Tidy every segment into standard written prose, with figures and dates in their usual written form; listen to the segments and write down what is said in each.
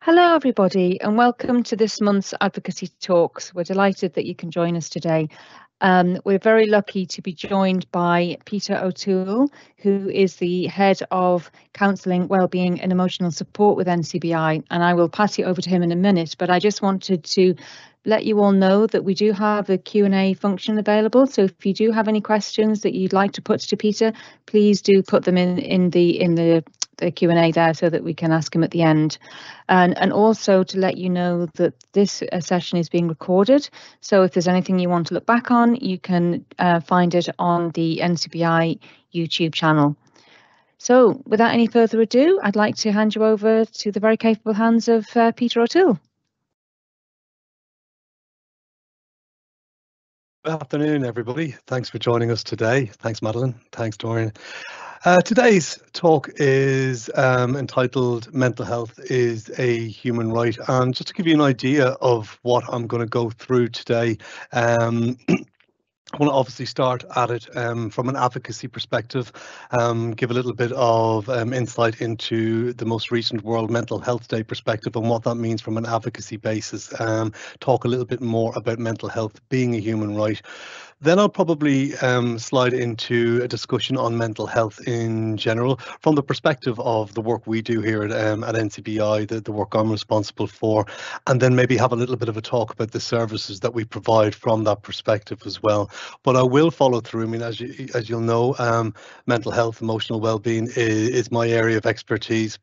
Hello, everybody, and welcome to this month's Advocacy Talks. We're delighted that you can join us today. We're very lucky to be joined by Peter O'Toole, who is the Head of Counselling, Wellbeing and Emotional Support with NCBI, and I will pass you over to him in a minute, but I just wanted to let you all know that we do have a Q&A function available, so if you do have any questions that you'd like to put to Peter, please do put them in the Q&A there so that we can ask him at the end. And also to let you know that this session is being recorded, so if there's anything you want to look back on, you can find it on the NCBI YouTube channel. So without any further ado, I'd like to hand you over to the very capable hands of Peter O'Toole. Good afternoon, everybody. Thanks for joining us today. Thanks, Madeline. Thanks, Dorian. Today's talk is entitled Mental Health is a Human Right. And just to give you an idea of what I'm going to go through today, I want to obviously start at it from an advocacy perspective, give a little bit of insight into the most recent World Mental Health Day perspective and what that means from an advocacy basis, talk a little bit more about mental health being a human right. Then I'll probably slide into a discussion on mental health in general from the perspective of the work we do here at NCBI, the work I'm responsible for, and then maybe have a little bit of a talk about the services that we provide from that perspective as well. But I will follow through. I mean, as you'll know, mental health, emotional well-being is my area of expertise.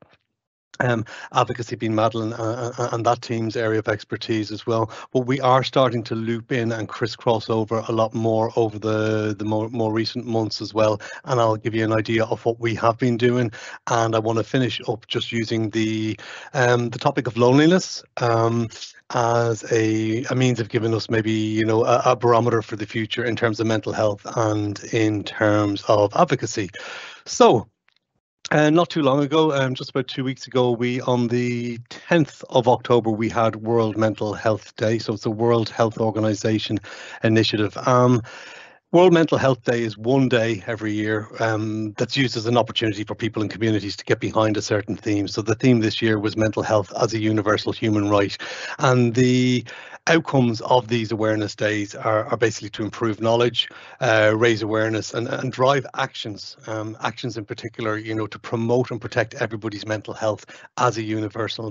Advocacy being Madeline and that team's area of expertise as well. But we are starting to loop in and crisscross over a lot more over the more recent months as well. And I'll give you an idea of what we have been doing. And I want to finish up just using the topic of loneliness as a means of giving us maybe, a barometer for the future in terms of mental health and in terms of advocacy. So, not too long ago, just about 2 weeks ago, on the 10th of October, we had World Mental Health Day. So it's a World Health Organization initiative. World Mental Health Day is one day every year that's used as an opportunity for people and communities to get behind a certain theme. So the theme this year was mental health as a universal human right. And the outcomes of these awareness days are basically to improve knowledge, raise awareness and drive actions, actions in particular, to promote and protect everybody's mental health as a universal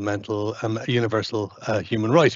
human right.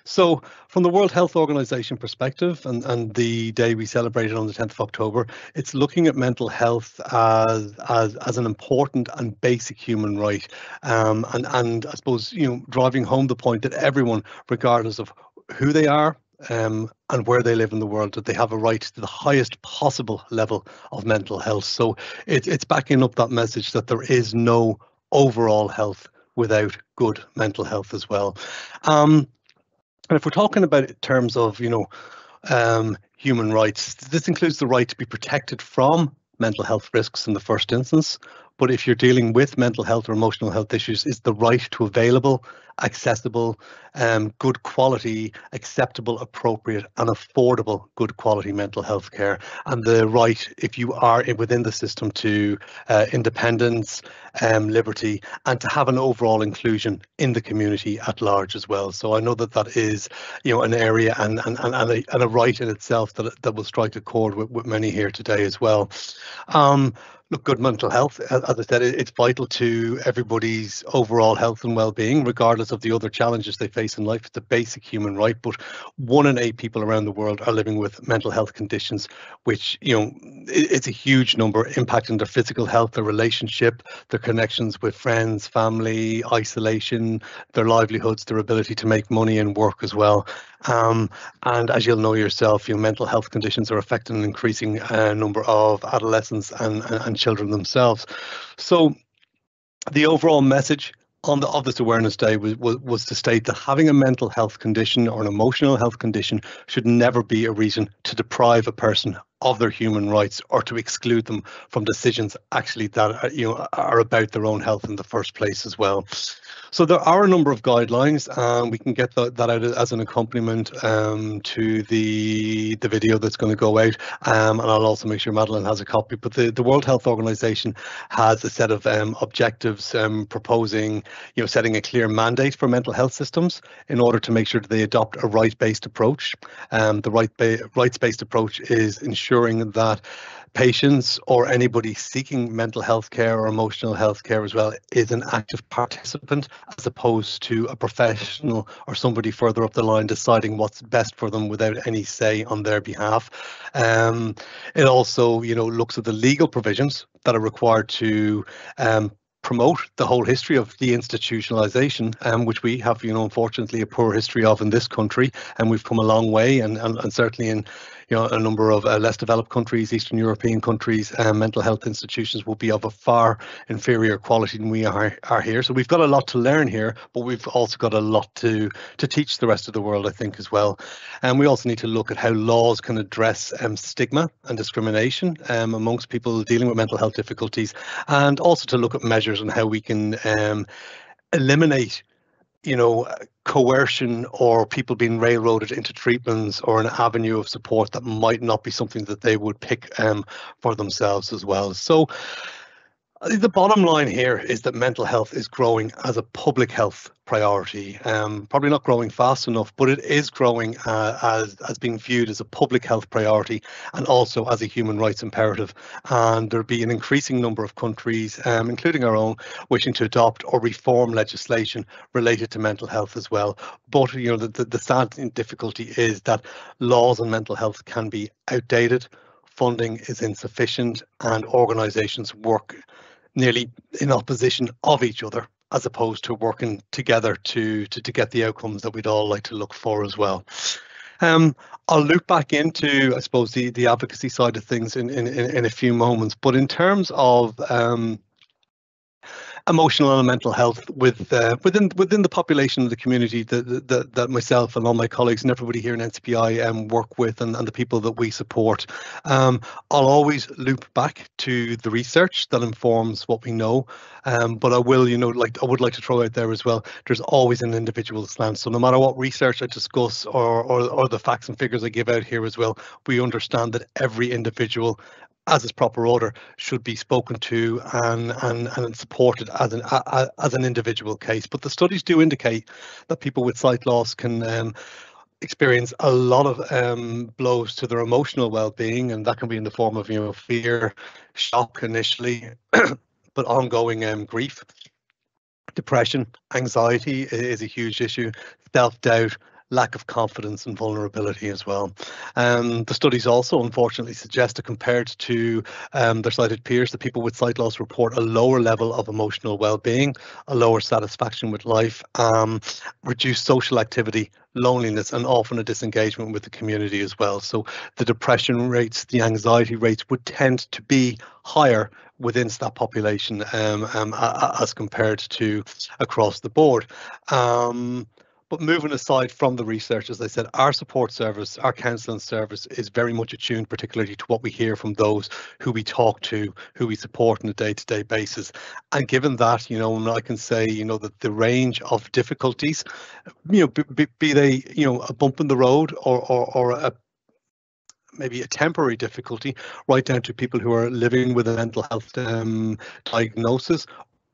So from the World Health Organization perspective and the day we celebrated on the 10th of October, it's looking at mental health as an important and basic human right. And I suppose, driving home the point that everyone, regardless of who they are and where they live in the world, that they have a right to the highest possible level of mental health. So it's backing up that message that there is no overall health without good mental health as well. And if we're talking about it in terms of, human rights, this includes the right to be protected from mental health risks in the first instance. But if you're dealing with mental health or emotional health issues, is the right to available, accessible, good quality, acceptable, appropriate and affordable good quality mental health care. And the right, if you are within the system, to independence, liberty, and to have an overall inclusion in the community at large as well. So I know that is, an area and a right in itself that will strike a chord with many here today as well. Look, good mental health, as I said, it's vital to everybody's overall health and well-being, regardless of the other challenges they face in life. It's a basic human right, but 1 in 8 people around the world are living with mental health conditions, which, it's a huge number, impacting their physical health, their relationship, their connections with friends, family, isolation, their livelihoods, their ability to make money and work as well. And as you'll know yourself, mental health conditions are affecting an increasing number of adolescents and children themselves. So the overall message of this awareness day was to state that having a mental health condition or an emotional health condition should never be a reason to deprive a person of their human rights or to exclude them from decisions actually that are about their own health in the first place as well. So there are a number of guidelines, and we can get that out as an accompaniment to the video that's going to go out, and I'll also make sure Madeline has a copy. But the World Health Organization has a set of objectives proposing, setting a clear mandate for mental health systems in order to make sure that they adopt a right-based approach. The rights-based approach is ensuring that patients or anybody seeking mental health care or emotional health care as well is an active participant, as opposed to a professional or somebody further up the line deciding what's best for them without any say on their behalf. It also, looks at the legal provisions that are required to promote the whole history of deinstitutionalization, which we have, unfortunately, a poor history of in this country, and we've come a long way, and certainly in a number of less developed countries, Eastern European countries, mental health institutions will be of a far inferior quality than we are here. So we've got a lot to learn here, but we've also got a lot to teach the rest of the world, I think, as well. And we also need to look at how laws can address stigma and discrimination amongst people dealing with mental health difficulties, and also to look at measures on how we can eliminate coercion or people being railroaded into treatments or an avenue of support that might not be something that they would pick for themselves as well. So the bottom line here is that mental health is growing as a public health priority. Probably not growing fast enough, but it is growing as being viewed as a public health priority and also as a human rights imperative. And there'll be an increasing number of countries, including our own, wishing to adopt or reform legislation related to mental health as well. But the sad difficulty is that laws on mental health can be outdated, funding is insufficient, and organisations work nearly in opposition of each other, as opposed to working together to get the outcomes that we'd all like to look for as well. I'll loop back into, I suppose, the advocacy side of things in a few moments, but in terms of emotional and mental health within the population of the community that myself and all my colleagues and everybody here in NCBI work with, and the people that we support. I'll always loop back to the research that informs what we know, but I will, I would like to throw out there as well, there's always an individual slant. So no matter what research I discuss or the facts and figures I give out here as well, we understand that every individual, as its proper order, should be spoken to and supported as an individual case. But the studies do indicate that people with sight loss can experience a lot of blows to their emotional well-being, and that can be in the form of fear, shock initially, but ongoing grief. Depression, anxiety is a huge issue, self-doubt, lack of confidence and vulnerability as well. The studies also unfortunately suggest that compared to their cited peers, that people with sight loss report a lower level of emotional well-being, a lower satisfaction with life, reduced social activity, loneliness, and often a disengagement with the community as well. So the depression rates, the anxiety rates would tend to be higher within that population as compared to across the board. But moving aside from the research, as I said, our support service, our counselling service is very much attuned particularly to what we hear from those who we talk to, who we support on a day-to-day basis. And given that, I can say, that the range of difficulties, be they, a bump in the road or maybe a temporary difficulty, right down to people who are living with a mental health diagnosis,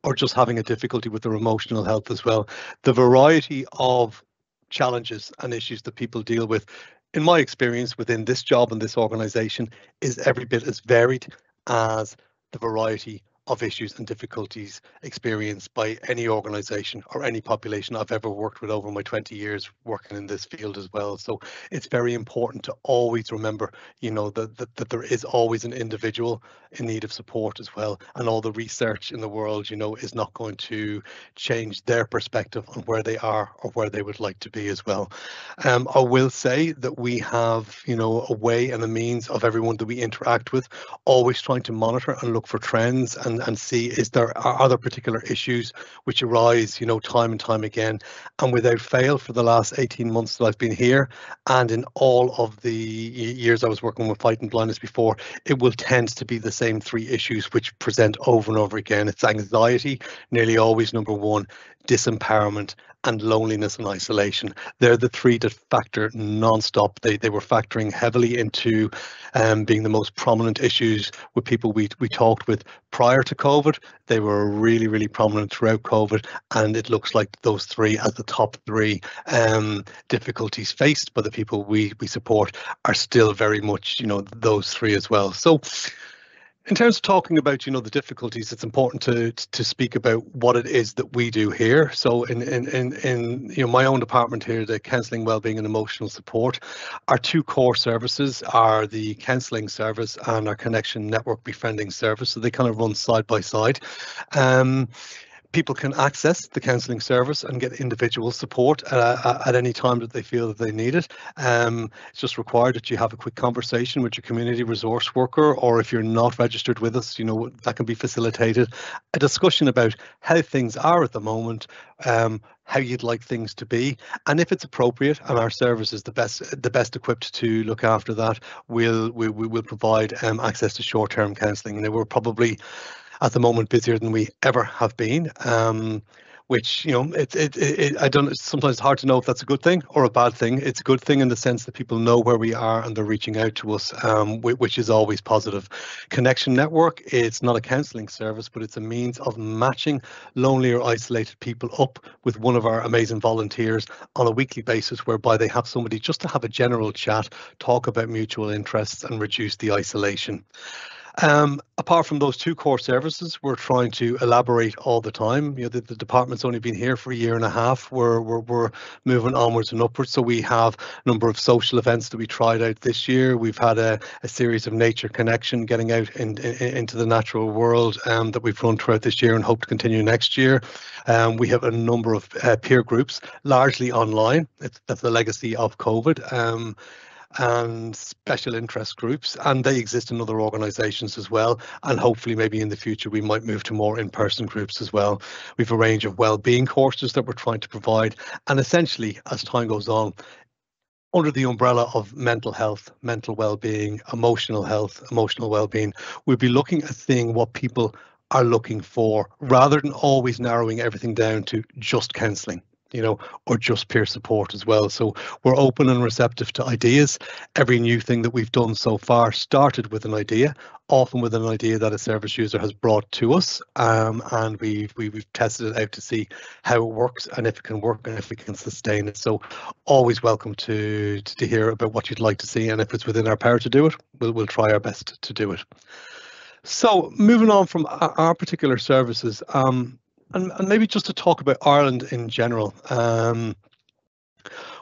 or just having a difficulty with their emotional health as well. The variety of challenges and issues that people deal with, in my experience within this job and this organisation, is every bit as varied as the variety of issues and difficulties experienced by any organisation or any population I've ever worked with over my 20 years working in this field as well. So it's very important to always remember, that there is always an individual in need of support as well. And all the research in the world, is not going to change their perspective on where they are or where they would like to be as well. I will say that we have, a way and a means of everyone that we interact with, always trying to monitor and look for trends and and see, are there particular issues which arise, time and time again. And without fail, for the last 18 months that I've been here, and in all of the years I was working with fighting blindness before, it will tend to be the same three issues which present over and over again. It's anxiety, nearly always number one, disempowerment, and loneliness and isolation. They're the three that factor non-stop. They were factoring heavily into being the most prominent issues with people we talked with prior to COVID. They were really, really prominent throughout COVID, and it looks like those three as the top three difficulties faced by the people we support are still very much, those three as well. So in terms of talking about, the difficulties, it's important to speak about what it is that we do here. So in my own department here, the Counselling, Wellbeing and Emotional Support, our two core services are the counselling service and our connection network befriending service. So they kind of run side by side. People can access the counselling service and get individual support at any time that they feel that they need it. It's just required that you have a quick conversation with your community resource worker, or if you're not registered with us, that can be facilitated. A discussion about how things are at the moment, how you'd like things to be, and if it's appropriate, and our service is the best equipped to look after that, we'll provide access to short-term counselling. Now, we're probably at the moment busier than we ever have been, which I don't. Sometimes it's hard to know if that's a good thing or a bad thing. It's a good thing in the sense that people know where we are and they're reaching out to us, which is always positive. Connection Network, it's not a counselling service, but it's a means of matching lonely or isolated people up with one of our amazing volunteers on a weekly basis, whereby they have somebody just to have a general chat, talk about mutual interests and reduce the isolation. Apart from those two core services, we're trying to elaborate all the time. The department's only been here for a year and a half. We're moving onwards and upwards. So we have a number of social events that we tried out this year. We've had a series of nature connection, getting out into the natural world that we've run throughout this year and hope to continue next year. We have a number of peer groups, largely online. That's the legacy of COVID. And special interest groups, and they exist in other organisations as well, and hopefully maybe in the future we might move to more in-person groups as well. We've a range of well-being courses that we're trying to provide, and essentially as time goes on, under the umbrella of mental health, mental well-being, emotional health, emotional well-being, we'll be looking at seeing what people are looking for, rather than always narrowing everything down to just counselling, or just peer support as well. So we're open and receptive to ideas. Every new thing that we've done so far started with an idea, often with an idea that a service user has brought to us, and we've tested it out to see how it works and if it can work and if we can sustain it. So always welcome to hear about what you'd like to see, and if it's within our power to do it, we'll try our best to do it. So moving on from our particular services, and maybe just to talk about Ireland in general,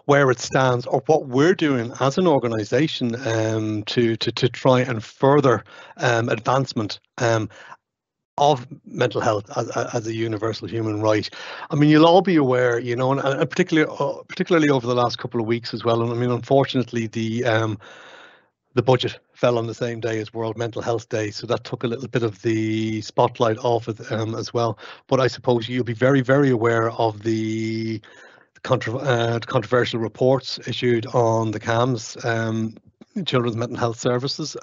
where it stands, or what we're doing as an organisation to try and further advancement of mental health as a universal human right. I mean, you'll all be aware, and particularly over the last couple of weeks as well. And I mean, unfortunately, the budget fell on the same day as World Mental Health Day, so that took a little bit of the spotlight off it as well. But I suppose you'll be very, very aware of the controversial reports issued on the CAMS, Children's Mental Health Services,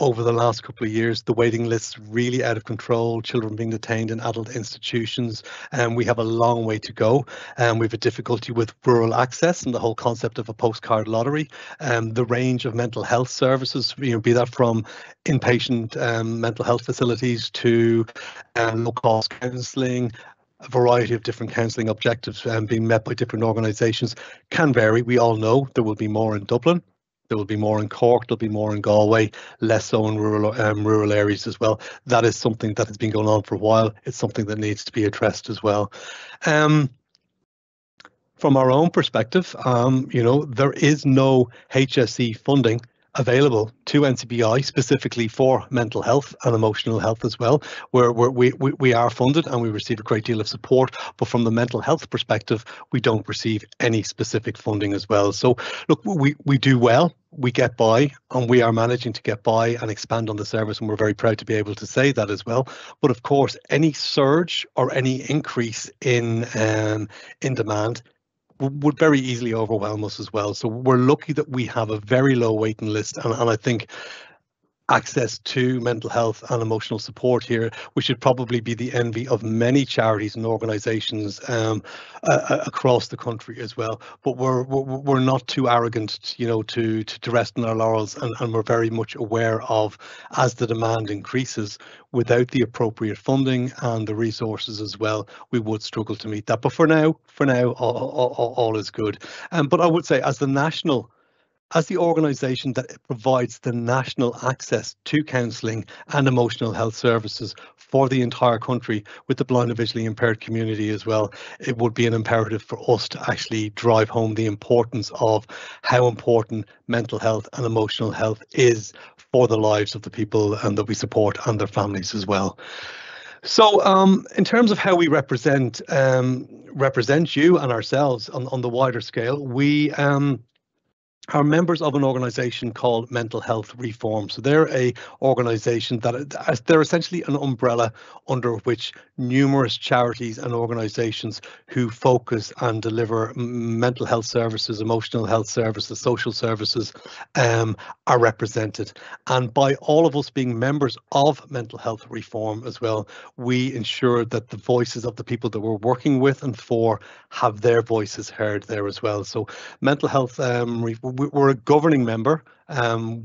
over the last couple of years. The waiting lists really out of control, children being detained in adult institutions, and we have a long way to go. We have a difficulty with rural access and the whole concept of a postcard lottery. The range of mental health services, be that from inpatient mental health facilities to low-cost counselling, a variety of different counselling objectives being met by different organisations, can vary. We all know there will be more in Dublin. There will be more in Cork, there'll be more in Galway, less so in rural areas as well. That is something that has been going on for a while. It's something that needs to be addressed as well. From our own perspective, there is no HSE funding available to NCBI specifically for mental health and emotional health as well, where we are funded and we receive a great deal of support, but from the mental health perspective, we don't receive any specific funding as well. So look, we do well we get by, and we are managing to get by and expand on the service, and we're very proud to be able to say that as well. But of course, any surge or any increase in demand would very easily overwhelm us as well. So we're lucky that we have a very low waiting list, and I think access to mental health and emotional support here, we should probably be the envy of many charities and organisations across the country as well. But we're not too arrogant, you know, to rest on our laurels, and we're very much aware of, as the demand increases, without the appropriate funding and the resources as well, we would struggle to meet that. But for now, all is good. But I would say, as the organisation that provides the national access to counselling and emotional health services for the entire country with the blind and visually impaired community as well, it would be an imperative for us to actually drive home the importance of how important mental health and emotional health is for the lives of the people that we support and their families as well. So in terms of how we represent you and ourselves on the wider scale, we are members of an organisation called Mental Health Reform. So they're a organisation that they're essentially an umbrella under which numerous charities and organisations who focus and deliver mental health services, emotional health services, social services are represented. And by all of us being members of Mental Health Reform as well, we ensure that the voices of the people that we're working with and for have their voices heard there as well. So mental health, we're a governing member,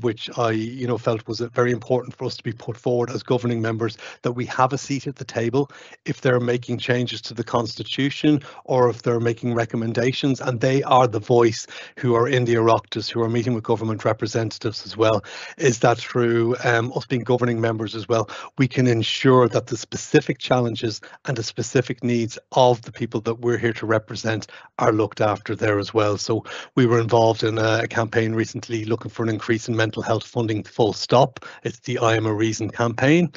which I felt was very important for us to be put forward as governing members, that we have a seat at the table if they're making changes to the constitution or if they're making recommendations, and they are the voice who are in the Oireachtas, who are meeting with government representatives as well. Is that through us being governing members as well, we can ensure that the specific challenges and the specific needs of the people that we're here to represent are looked after there as well. So we were involved in a campaign recently looking for an increase in mental health funding, full stop. It's the I Am a Reason campaign.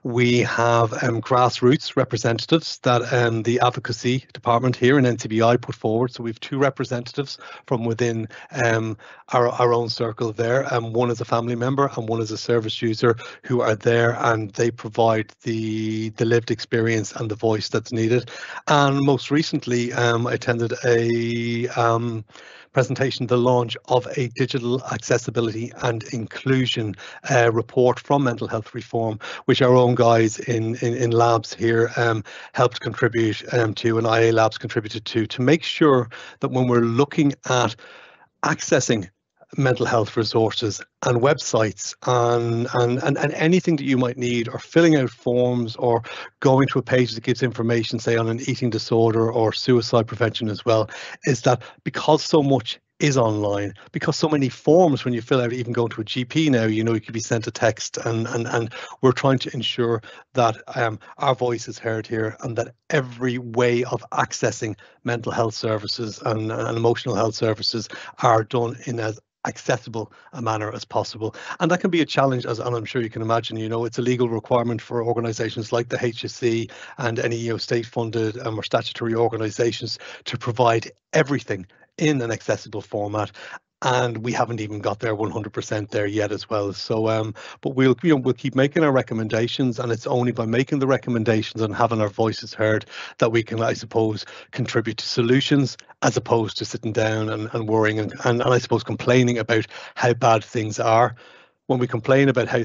We have grassroots representatives that the Advocacy department here in NCBI put forward. So we have 2 representatives from within our own circle there. One is a family member and one is a service user, who are there, and they provide the lived experience and the voice that's needed. And most recently, I attended a presentation, the launch of a digital accessibility and inclusion report from Mental Health Reform, which our own guys in labs here helped contribute to, and IA Labs contributed to make sure that when we're looking at accessing mental health resources and websites and anything that you might need, or filling out forms or going to a page that gives information, say on an eating disorder or suicide prevention as well, is that because so much is online, because so many forms, when you fill out, even going to a GP now, you could be sent a text, and we're trying to ensure that our voice is heard here, and that every way of accessing mental health services and emotional health services are done in as accessible a manner as possible. And that can be a challenge, and I'm sure you can imagine, it's a legal requirement for organisations like the HSE and any state funded or statutory organisations to provide everything in an accessible format, and we haven't even got there 100% there yet as well. So but we'll keep making our recommendations, and it's only by making the recommendations and having our voices heard that we can, I suppose, contribute to solutions, as opposed to sitting down and worrying and I suppose complaining about how bad things are. When we complain about how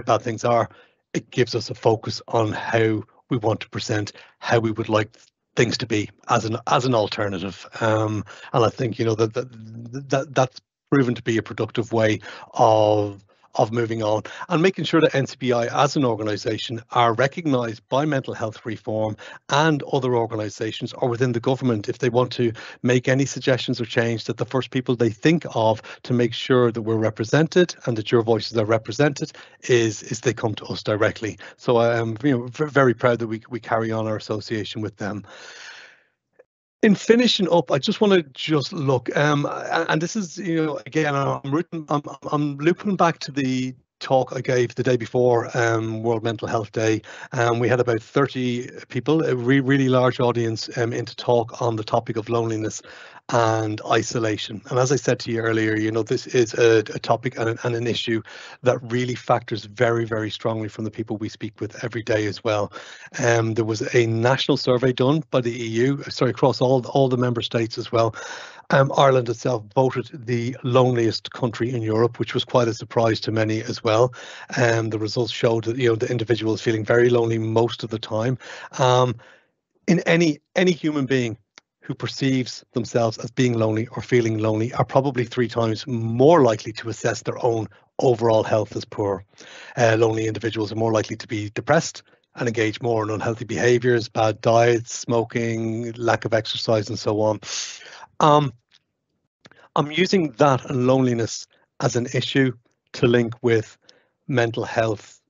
bad things are, it gives us a focus on how we want to present, how we would like things to be as an alternative, and I think that's proven to be a productive way of moving on, and making sure that NCBI as an organisation are recognised by Mental Health Reform and other organisations, or within the government, if they want to make any suggestions or change, that the first people they think of to make sure that we're represented and that your voices are represented is they come to us directly. So I am very proud that we carry on our association with them. In finishing up, I just want to look, and this is, again, I'm looping back to the talk I gave the day before World Mental Health Day. We had about 30 people, a really large audience, in to talk on the topic of loneliness. and isolation. And as I said to you earlier, you know, this is a topic and an issue that really factors very, very strongly from the people we speak with every day as well. There was a national survey done by the EU, sorry, across all the member states as well. Ireland itself voted the loneliest country in Europe, which was quite a surprise to many as well. The results showed that, you know, the individual is feeling very lonely most of the time. In any human being who perceives themselves as being lonely or feeling lonely are probably 3 times more likely to assess their own overall health as poor. Lonely individuals are more likely to be depressed and engage more in unhealthy behaviours, bad diets, smoking, lack of exercise, and so on. I'm using that and loneliness as an issue to link with mental health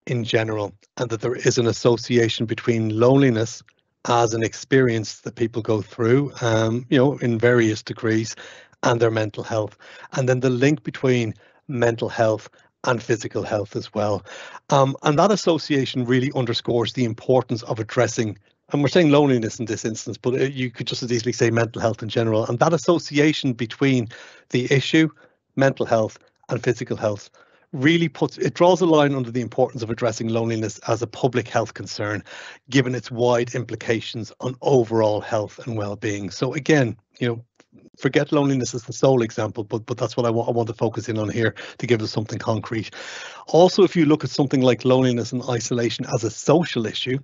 in general, and that there is an association between loneliness as an experience that people go through, you know, in various degrees, and their mental health, and then the link between mental health and physical health as well. And that association really underscores the importance of addressing, and we're saying loneliness in this instance, but you could just as easily say mental health in general, and that association between the issue, mental health, and physical health really draws a line under the importance of addressing loneliness as a public health concern, given its wide implications on overall health and well-being. So again, you know, forget loneliness as the sole example, but that's what I want to focus in on here to give us something concrete. Also, if you look at something like loneliness and isolation as a social issue,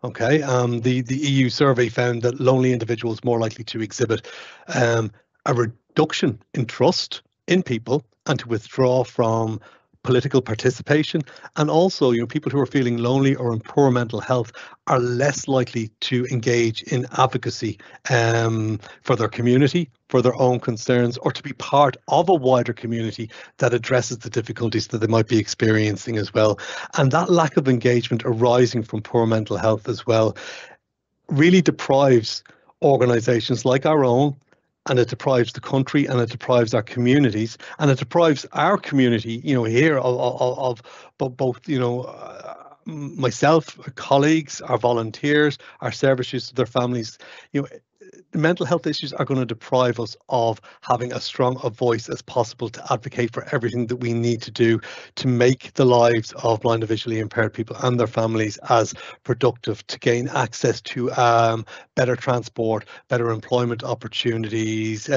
okay, the EU survey found that lonely individuals more likely to exhibit a reduction in trust in people and to withdraw from political participation, and also, you know, people who are feeling lonely or in poor mental health are less likely to engage in advocacy for their community, for their own concerns, or to be part of a wider community that addresses the difficulties that they might be experiencing as well. And that lack of engagement arising from poor mental health as well really deprives organisations like our own, and it deprives the country, and it deprives our communities, and it deprives our community, you know, here of both, you know, myself, our colleagues, our volunteers, our service users, their families. You know, the mental health issues are going to deprive us of having as strong a voice as possible to advocate for everything that we need to do to make the lives of blind and visually impaired people and their families as productive, to gain access to better transport, better employment opportunities,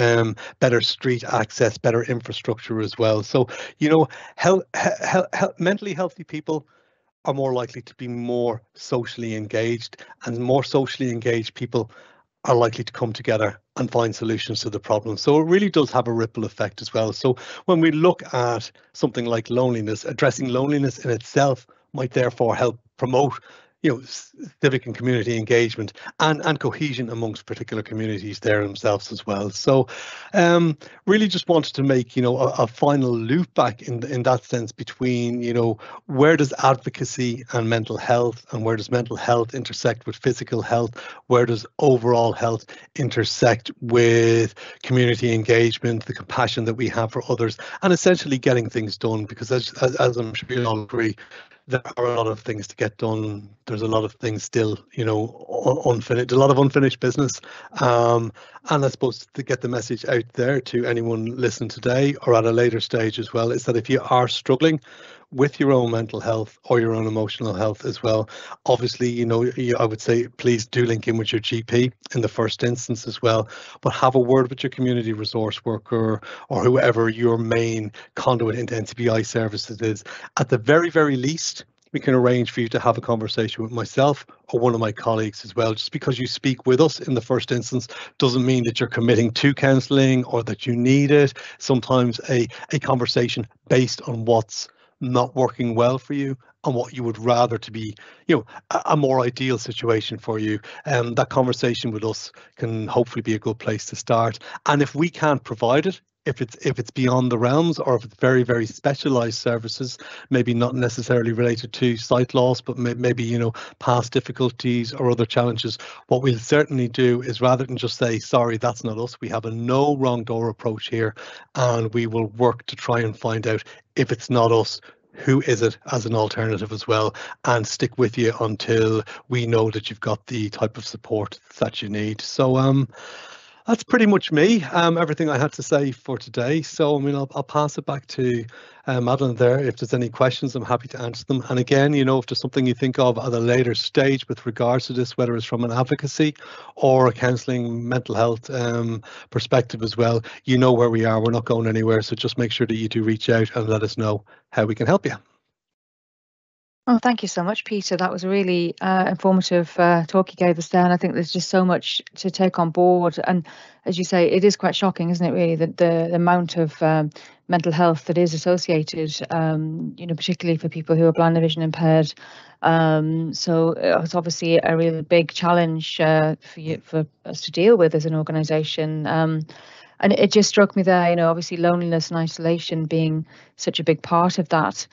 better street access, better infrastructure as well. So, you know, mentally healthy people are more likely to be more socially engaged, and more socially engaged people are likely to come together and find solutions to the problem. So it really does have a ripple effect as well. So when we look at something like loneliness, addressing loneliness in itself might therefore help promote, you know, civic and community engagement and cohesion amongst particular communities there themselves as well. So really just wanted to make, you know, a final loop back in that sense between, you know, where does advocacy and mental health, and where does mental health intersect with physical health? Where does overall health intersect with community engagement, the compassion that we have for others, and essentially getting things done? Because as I'm sure you all agree, there are a lot of things to get done. There's a lot of things still, you know, unfinished, a lot of unfinished business. And I suppose to get the message out there to anyone listening today or at a later stage as well, is that if you are struggling with your own mental health or your own emotional health as well, obviously, you know, I would say please do link in with your GP in the first instance as well, but have a word with your community resource worker or whoever your main conduit into NCBI services is. At the very, very least, we can arrange for you to have a conversation with myself or one of my colleagues as well. Just because you speak with us in the first instance doesn't mean that you're committing to counselling or that you need it. Sometimes a conversation based on what's not working well for you and what you would rather to be, you know, a more ideal situation for you. That conversation with us can hopefully be a good place to start. And if we can't provide it, if it's beyond the realms, or if it's very, very specialized services, maybe not necessarily related to sight loss, but maybe, you know, past difficulties or other challenges, what we'll certainly do is, rather than just say, sorry, that's not us, we have a no wrong door approach here, and we will work to try and find out, if it's not us, who is it as an alternative as well, and stick with you until we know that you've got the type of support that you need. So That's pretty much me. Everything I had to say for today. So, I mean, I'll pass it back to Madeline there. If there's any questions, I'm happy to answer them. And again, if there's something you think of at a later stage with regards to this, whether it's from an advocacy or a counselling mental health perspective as well, you know where we are. We're not going anywhere. So just make sure that you do reach out and let us know how we can help you. Oh, thank you so much, Peter. That was a really informative talk you gave us there. And I think there's just so much to take on board. And as you say, it is quite shocking, isn't it, really, that the amount of mental health that is associated, particularly for people who are blind and vision impaired. So it's obviously a really big challenge for us to deal with as an organisation. And it just struck me there, obviously loneliness and isolation being such a big part of that.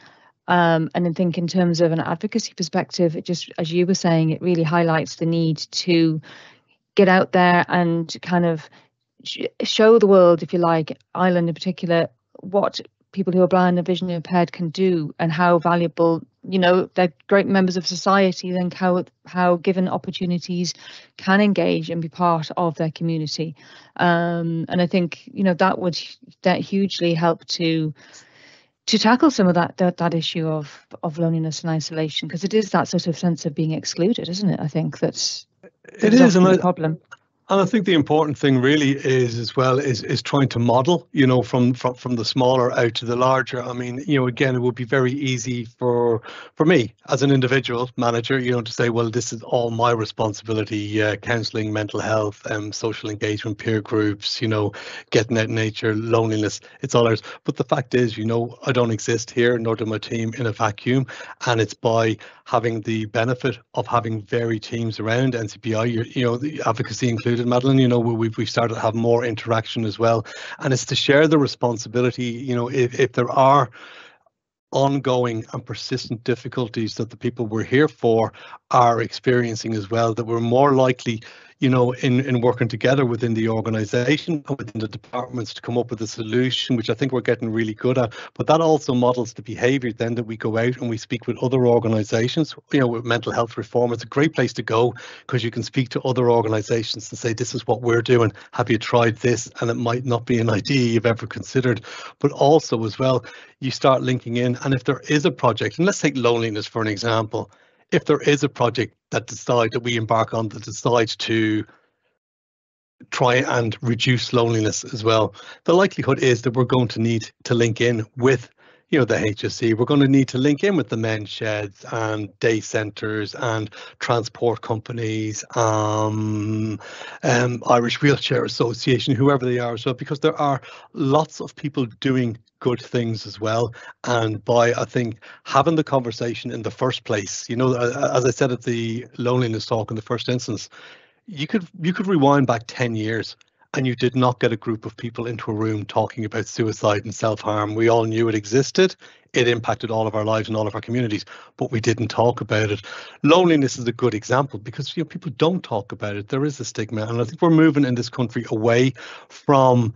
And I think in terms of an advocacy perspective, it just, as you were saying, it really highlights the need to get out there and kind of show the world, if you like, Ireland in particular, what people who are blind and vision impaired can do and how valuable, they're great members of society, then how given opportunities can engage and be part of their community. And I think, that hugely help to tackle some of that issue of loneliness and isolation, because it is that sort of sense of being excluded, isn't it? I think that it is a problem. And I think the important thing really is as well is trying to model, from the smaller out to the larger. I mean, again, it would be very easy for me as an individual manager, to say, well, this is all my responsibility, counselling, mental health, social engagement, peer groups, getting out in nature, loneliness, it's all ours. But the fact is, I don't exist here, nor do my team, in a vacuum. And it's by having the benefit of having varied teams around NCBI, the advocacy included, Madeline, we've started to have more interaction as well. And it's to share the responsibility, if there are ongoing and persistent difficulties that the people we're here for are experiencing as well, that we're more likely, in working together within the organisation and within the departments to come up with a solution, which I think we're getting really good at. But that also models the behaviour then that we go out and we speak with other organisations. With mental health reform, it's a great place to go because you can speak to other organisations and say, this is what we're doing. Have you tried this? And it might not be an idea you've ever considered. But also as well, you start linking in. And if there is a project, and let's take loneliness for an example, if there is a project that we embark on that decides to try and reduce loneliness as well, the likelihood is that we're going to need to link in with the HSE. We're going to need to link in with the men's sheds and day centres and transport companies, Irish Wheelchair Association, whoever they are as well, because there are lots of people doing good things as well. And by, I think, having the conversation in the first place, as I said at the loneliness talk in the first instance, you could rewind back 10 years and you did not get a group of people into a room talking about suicide and self-harm. We all knew it existed. It impacted all of our lives and all of our communities, but we didn't talk about it. Loneliness is a good example because people don't talk about it. There is a stigma, and I think we're moving in this country away from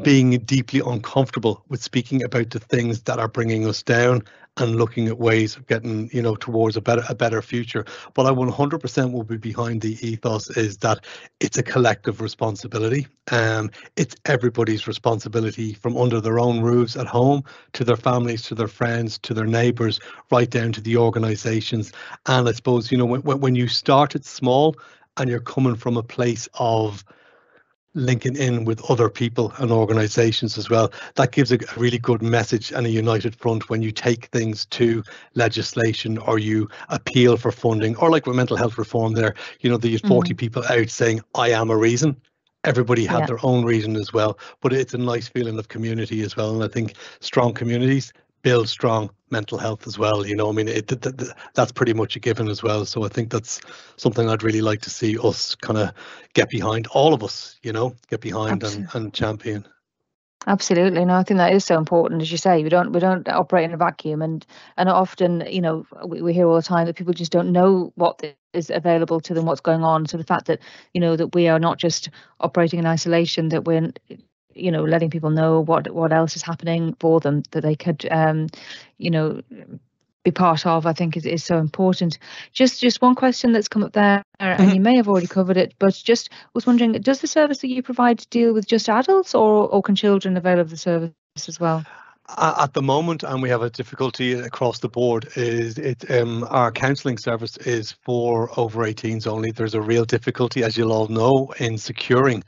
being deeply uncomfortable with speaking about the things that are bringing us down and looking at ways of getting, towards a better future. But I 100% will be behind the ethos is that it's a collective responsibility. It's everybody's responsibility, from under their own roofs at home to their families, to their friends, to their neighbours, right down to the organisations. And I suppose, when you start it small and you're coming from a place of linking in with other people and organisations as well, that gives a really good message and a united front when you take things to legislation or you appeal for funding, or like with mental health reform there, the 40 people out saying, I am a reason. Everybody had their own reason as well, but it's a nice feeling of community as well. And I think strong communities build strong mental health as well. That's pretty much a given as well. So I think that's something I'd really like to see us kind of get behind, all of us, get behind and champion. Absolutely. No, I think that is so important. As you say, we don't operate in a vacuum, and often, we hear all the time that people just don't know what is available to them, what's going on. So the fact that, that we are not just operating in isolation, that we're letting people know what else is happening for them, that they could be part of, I think is so important. Just one question that's come up there, and you may have already covered it, but just was wondering, does the service that you provide deal with just adults, or can children avail of the service as well? At the moment, and we have a difficulty across the board, is our counselling service is for over 18s only. There's a real difficulty, as you'll all know, in securing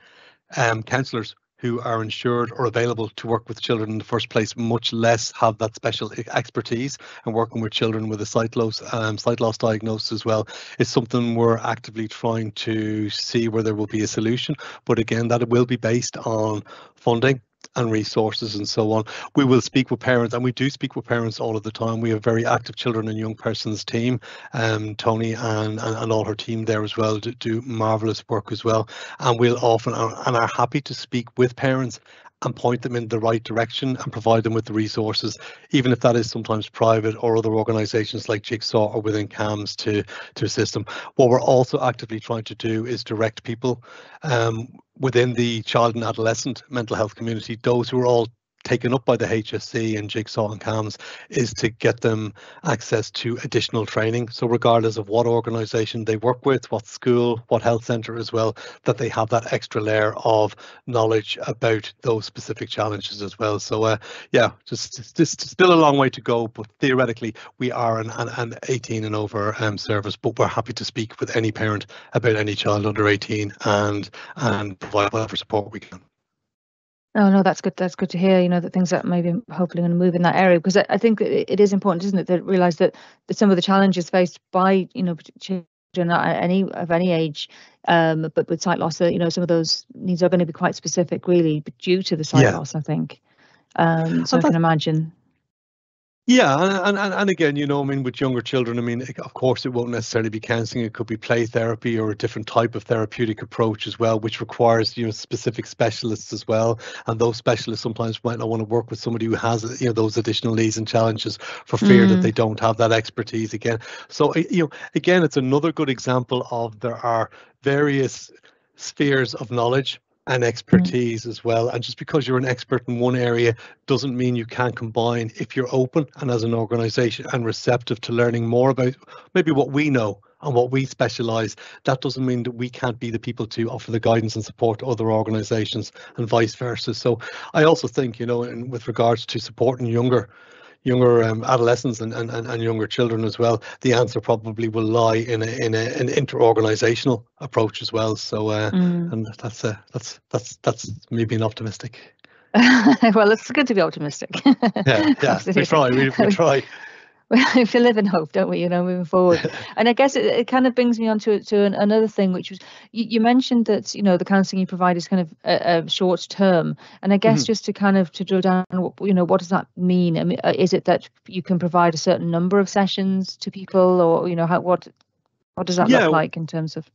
counsellors who are insured or available to work with children in the first place, much less have that special expertise. And working with children with a sight loss diagnosis as well is something we're actively trying to see where there will be a solution. But again, that will be based on funding and resources and so on. We will speak with parents, and we do speak with parents all of the time. We have a very active children and young persons team. Tony and all her team there as well do marvelous work as well. And we'll often and are happy to speak with parents and point them in the right direction and provide them with the resources, even if that is sometimes private or other organisations like Jigsaw or within CAMS to assist them. What we're also actively trying to do is direct people within the child and adolescent mental health community, those who are all taken up by the HSC and Jigsaw and CAMS, is to get them access to additional training. So regardless of what organisation they work with, what school, what health centre as well, that they have that extra layer of knowledge about those specific challenges as well. So yeah, just still a long way to go, but theoretically we are an 18 and over service, but we're happy to speak with any parent about any child under 18 and provide whatever support we can. Oh no, that's good. That's good to hear. That things that maybe hopefully going to move in that area, because I think it is important, isn't it, to realise that some of the challenges faced by children at any age, but with sight loss, some of those needs are going to be quite specific, really, but due to the sight loss, I think. So I can imagine. Yeah, and again, I mean, with younger children, I mean, of course, it won't necessarily be counselling. It could be play therapy or a different type of therapeutic approach as well, which requires, specific specialists as well. And those specialists sometimes might not want to work with somebody who has, those additional needs and challenges for fear that they don't have that expertise again. So, again, it's another good example of there are various spheres of knowledge and expertise as well. And just because you're an expert in one area doesn't mean you can't combine if you're open and as an organisation and receptive to learning more about maybe what we know and what we specialise. That doesn't mean that we can't be the people to offer the guidance and support to other organisations and vice versa. So I also think, in with regards to supporting younger adolescents and younger children as well, the answer probably will lie in an inter-organisational approach as well. So and that's me being optimistic. Well, it's good to be optimistic. Yeah, we try. We live in hope, don't we? Moving forward. And I guess it kind of brings me on to another thing, which was you mentioned that the counselling you provide is kind of a short term, and I guess just to kind of to drill down, what does that mean? I mean, is it that you can provide a certain number of sessions to people, or what does that look like in terms of?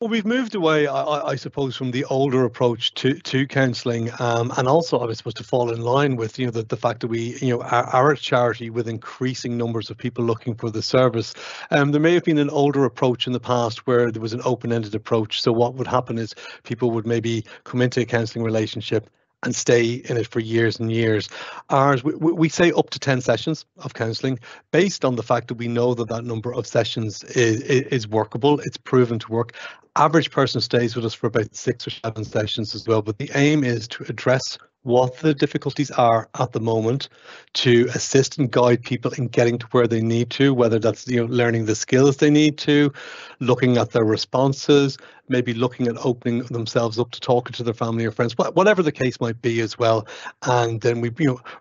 Well, we've moved away, I suppose, from the older approach to counselling, and also, I was supposed to fall in line with, the fact that we, are a charity with increasing numbers of people looking for the service. There may have been an older approach in the past where there was an open-ended approach. So what would happen is people would maybe come into a counselling relationship and stay in it for years and years. Ours, we say up to 10 sessions of counselling, based on the fact that we know that number of sessions is workable. It's proven to work. Average person stays with us for about 6 or 7 sessions as well. But the aim is to address what the difficulties are at the moment, to assist and guide people in getting to where they need to, whether that's learning the skills they need to, looking at their responses, maybe looking at opening themselves up to talking to their family or friends, whatever the case might be as well. And then we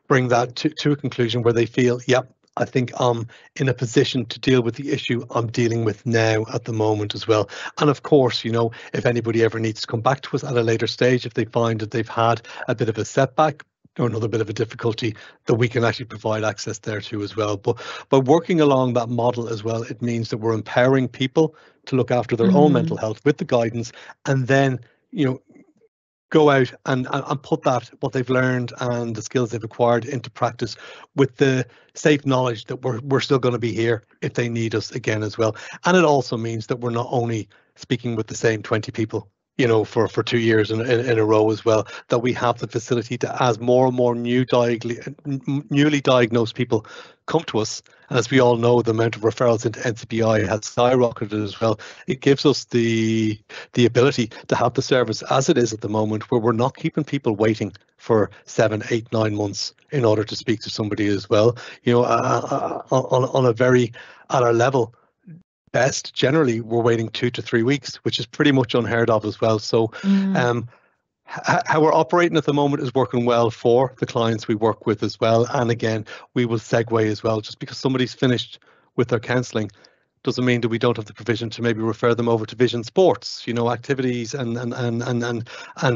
bring that to a conclusion where they feel, yep, I think I'm in a position to deal with the issue I'm dealing with now at the moment as well. And of course, if anybody ever needs to come back to us at a later stage, if they find that they've had a bit of a setback or another bit of a difficulty, that we can actually provide access there too as well. But by working along that model as well, it means that we're empowering people to look after their own mental health with the guidance, and then, go out and put that, what they've learned and the skills they've acquired, into practice with the safe knowledge that we're still going to be here if they need us again as well. And it also means that we're not only speaking with the same 20 people, for 2 years in a row as well, that we have the facility to, as more and more newly diagnosed people come to us. And as we all know, the amount of referrals into NCBI has skyrocketed as well. It gives us the ability to have the service as it is at the moment, where we're not keeping people waiting for 7, 8, 9 months in order to speak to somebody as well. You know, on a very, at our level, best, generally we're waiting 2 to 3 weeks, which is pretty much unheard of as well. So how we're operating at the moment is working well for the clients we work with as well. And again, we will segue as well. Just because somebody's finished with their counselling doesn't mean that we don't have the provision to maybe refer them over to vision sports. You know, activities and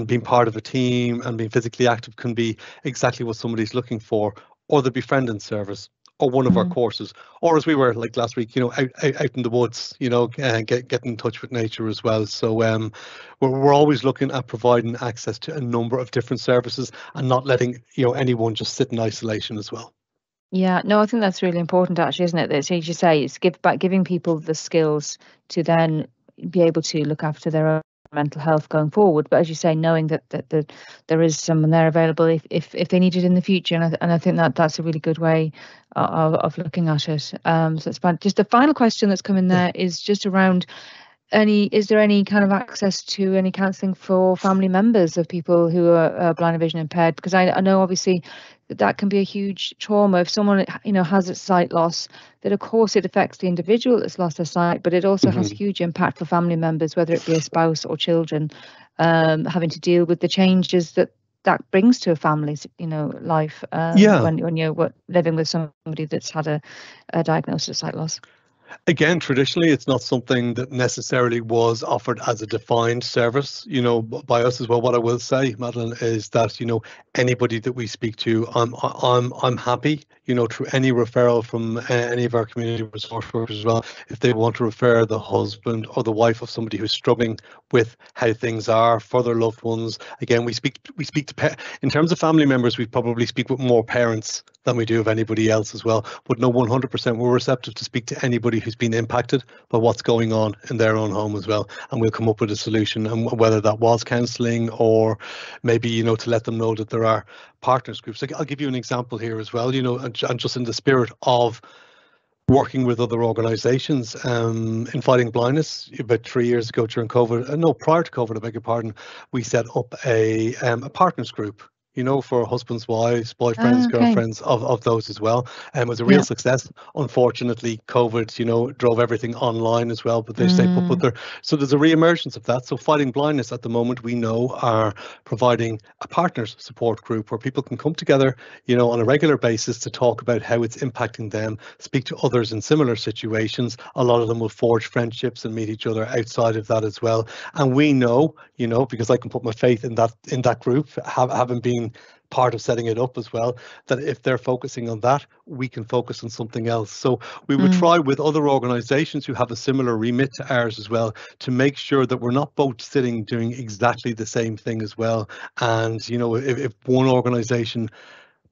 being part of a team and being physically active can be exactly what somebody's looking for, or the befriending service, or one of our courses, or as we were like last week, you know, out in the woods, you know, get in touch with nature as well. So we're always looking at providing access to a number of different services and not letting, you know, anyone just sit in isolation as well. Yeah, no, I think that's really important, actually, isn't it? That, as you say, it's giving people the skills to then be able to look after their own mental health going forward. But as you say, knowing that there is someone there available if they need it in the future, and I think that's a really good way of looking at it. So it's fine. Just the final question that's come in there is just around is there any kind of access to any counselling for family members of people who are blind and vision impaired? Because I know obviously that can be a huge trauma if someone, you know, has a sight loss, that of course it affects the individual that's lost their sight, but it also has huge impact for family members, whether it be a spouse or children, having to deal with the changes that brings to a family's, you know, life when you're living with somebody that's had a diagnosis of sight loss. Again, traditionally, it's not something that necessarily was offered as a defined service, you know, by us as well. What I will say, Madeline, is that, you know, anybody that we speak to, I'm happy, you know, through any referral from any of our community resource workers as well, if they want to refer the husband or the wife of somebody who's struggling with how things are for their loved ones. Again, we speak to in terms of family members, we probably speak with more parents than we do of anybody else as well. But no, 100%, we're receptive to speak to anybody who's been impacted by what's going on in their own home as well, and we'll come up with a solution. And whether that was counselling or maybe, you know, to let them know that there are partners groups. I'll give you an example here as well, you know, and just in the spirit of working with other organisations in fighting blindness. About 3 years ago during COVID, prior to COVID, I beg your pardon, we set up a partners group, you know, for husbands, wives, boyfriends, girlfriends of those as well. And it was a real success. Unfortunately, COVID, you know, drove everything online as well, but they stay put there. So there's a re-emergence of that. So Fighting Blindness at the moment, we know, are providing a partners support group where people can come together, you know, on a regular basis to talk about how it's impacting them, speak to others in similar situations. A lot of them will forge friendships and meet each other outside of that as well. And we know, you know, because I can put my faith in that group, having been part of setting it up as well, that if they're focusing on that, we can focus on something else. So we would try with other organizations who have a similar remit to ours as well, to make sure that we're not both sitting doing exactly the same thing as well. And, you know, if one organization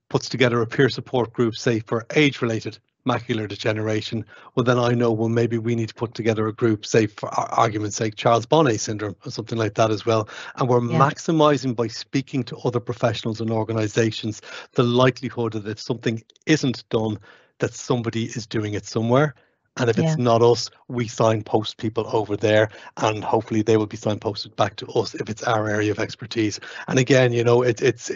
puts together a peer support group, say for age-related macular degeneration, well, then I know, well, maybe we need to put together a group, say for argument's sake, Charles Bonnet syndrome or something like that as well. And we're maximizing by speaking to other professionals and organizations the likelihood that if something isn't done, that somebody is doing it somewhere. And if it's not us, we signpost people over there, and hopefully they will be signposted back to us if it's our area of expertise. And again, you know, it's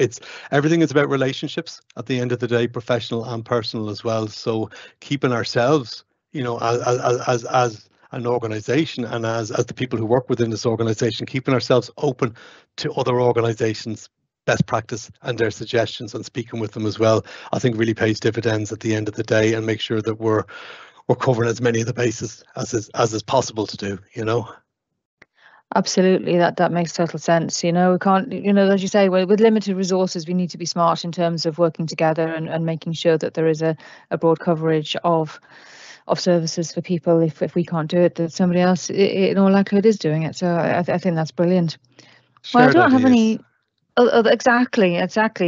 everything is about relationships at the end of the day, professional and personal as well. So keeping ourselves, you know, as an organization and as the people who work within this organization, keeping ourselves open to other organizations' best practice and their suggestions and speaking with them as well, I think really pays dividends at the end of the day, and make sure that we're covering as many of the bases as is possible to do, you know. Absolutely, that makes total sense. You know, we can't, you know, as you say, with limited resources, we need to be smart in terms of working together and making sure that there is a broad coverage of services for people. If we can't do it, that somebody else in all likelihood is doing it. So I think that's brilliant. Well, I don't have any. Exactly.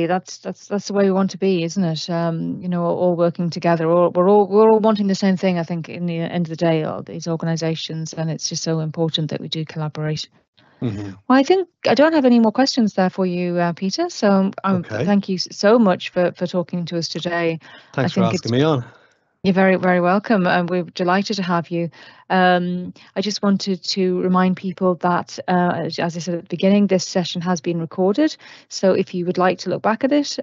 That's the way we want to be, isn't it? You know, all working together. We're all wanting the same thing, I think, in the end of the day, all these organisations, and it's just so important that we do collaborate. Well, I think I don't have any more questions there for you, Peter. So thank you so much for talking to us today. Thanks for asking me on. You're very, very welcome, and we're delighted to have you. I just wanted to remind people that, as I said at the beginning, this session has been recorded. So if you would like to look back at it,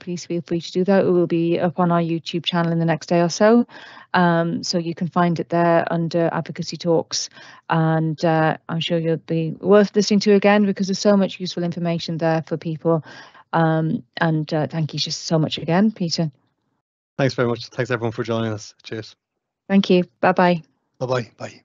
please feel free to do that. It will be up on our YouTube channel in the next day or so. So you can find it there under Advocacy Talks, and I'm sure you'll be worth listening to again, because there's so much useful information there for people. Thank you just so much again, Peter. Thanks very much. Thanks everyone for joining us. Cheers. Thank you. Bye-bye. Bye-bye. Bye.